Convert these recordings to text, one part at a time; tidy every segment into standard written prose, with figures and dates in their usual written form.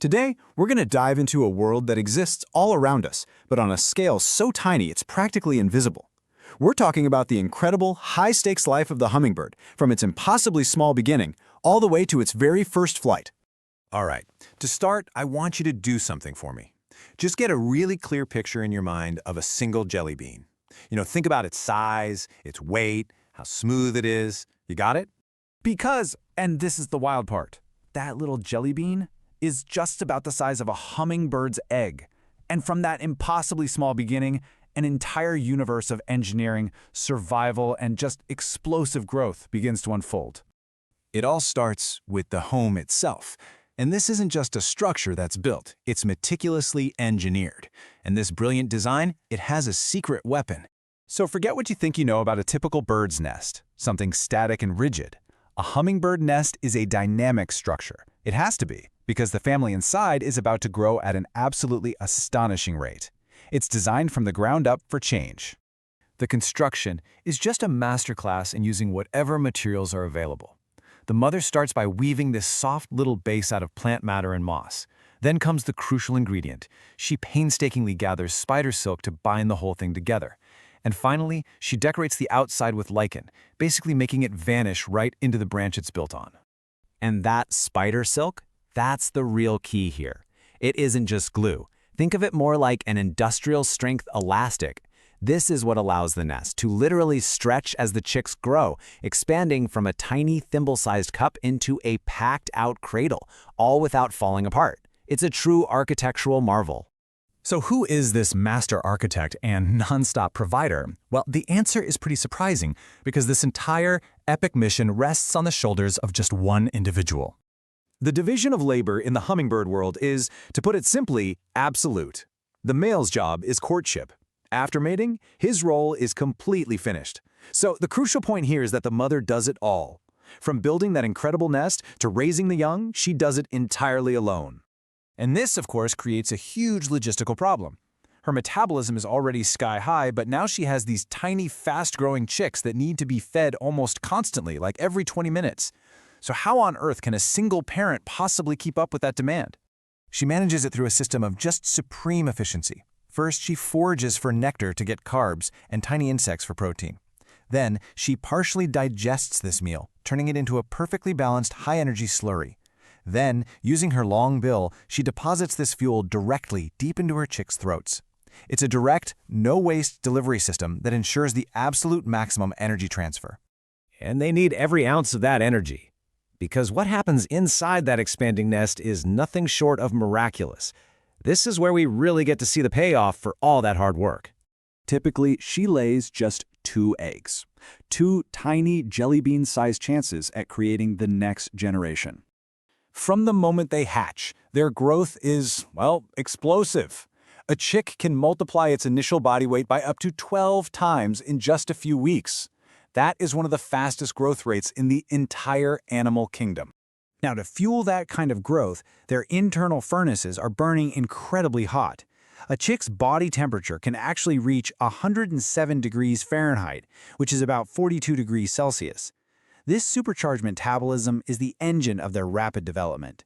Today, we're going to dive into a world that exists all around us, but on a scale so tiny it's practically invisible. We're talking about the incredible, high-stakes life of the hummingbird, from its impossibly small beginning all the way to its very first flight. All right, to start, I want you to do something for me. Just get a really clear picture in your mind of a single jelly bean. Think about its size, its weight, how smooth it is. You got it? And this is the wild part, that little jelly bean is just about the size of a hummingbird's egg. And from that impossibly small beginning, an entire universe of engineering, survival, and just explosive growth begins to unfold. It all starts with the home itself. And this isn't just a structure that's built, it's meticulously engineered. And this brilliant design, it has a secret weapon. So forget what you think you know about a typical bird's nest, something static and rigid. A hummingbird nest is a dynamic structure. It has to be, because the family inside is about to grow at an absolutely astonishing rate. It's designed from the ground up for change. The construction is just a masterclass in using whatever materials are available. The mother starts by weaving this soft little base out of plant matter and moss. Then comes the crucial ingredient. She painstakingly gathers spider silk to bind the whole thing together. And finally, she decorates the outside with lichen, basically making it vanish right into the branch it's built on. And that spider silk, that's the real key here. It isn't just glue. Think of it more like an industrial-strength elastic. This is what allows the nest to literally stretch as the chicks grow, expanding from a tiny thimble-sized cup into a packed-out cradle, all without falling apart. It's a true architectural marvel. So who is this master architect and nonstop provider? Well, the answer is pretty surprising, because this entire epic mission rests on the shoulders of just one individual. The division of labor in the hummingbird world is, to put it simply, absolute. The male's job is courtship. After mating, his role is completely finished. So the crucial point here is that the mother does it all. From building that incredible nest to raising the young, she does it entirely alone. And this, of course, creates a huge logistical problem. Her metabolism is already sky high, but now she has these tiny, fast-growing chicks that need to be fed almost constantly, like every 20 minutes. So how on earth can a single parent possibly keep up with that demand? She manages it through a system of just supreme efficiency. First, she forages for nectar to get carbs and tiny insects for protein. Then, she partially digests this meal, turning it into a perfectly balanced high-energy slurry. Then, using her long bill, she deposits this fuel directly deep into her chicks' throats. It's a direct, no-waste delivery system that ensures the absolute maximum energy transfer. And they need every ounce of that energy. Because what happens inside that expanding nest is nothing short of miraculous. This is where we really get to see the payoff for all that hard work. Typically, she lays just 2 eggs. 2 tiny jelly bean-sized chances at creating the next generation. From the moment they hatch, their growth is, well, explosive. A chick can multiply its initial body weight by up to 12 times in just a few weeks. That is one of the fastest growth rates in the entire animal kingdom. Now, to fuel that kind of growth, their internal furnaces are burning incredibly hot. A chick's body temperature can actually reach 107 degrees Fahrenheit, which is about 42 degrees Celsius. This supercharged metabolism is the engine of their rapid development.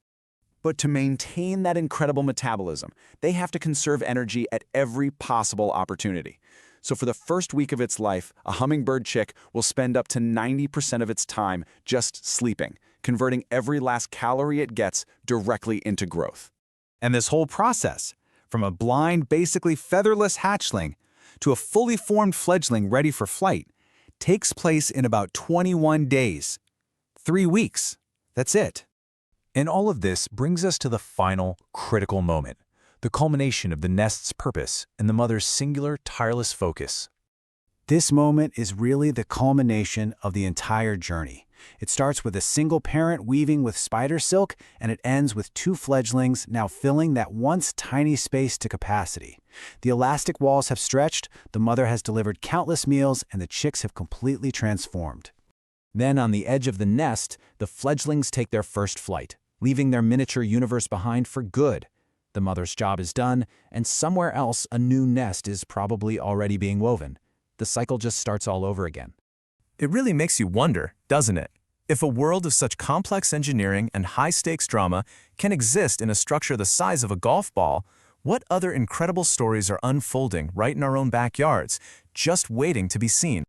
But to maintain that incredible metabolism, they have to conserve energy at every possible opportunity. So for the first week of its life, a hummingbird chick will spend up to 90% of its time just sleeping, converting every last calorie it gets directly into growth. And this whole process, from a blind, basically featherless hatchling to a fully formed fledgling ready for flight, takes place in about 21 days. 3 weeks. That's it. And all of this brings us to the final, critical moment, the culmination of the nest's purpose and the mother's singular, tireless focus. This moment is really the culmination of the entire journey. It starts with a single parent weaving with spider silk, and it ends with 2 fledglings now filling that once tiny space to capacity. The elastic walls have stretched, the mother has delivered countless meals, and the chicks have completely transformed. Then on the edge of the nest, the fledglings take their first flight, leaving their miniature universe behind for good. The mother's job is done, and somewhere else a new nest is probably already being woven. The cycle just starts all over again. It really makes you wonder, doesn't it? If a world of such complex engineering and high-stakes drama can exist in a structure the size of a golf ball, what other incredible stories are unfolding right in our own backyards, just waiting to be seen?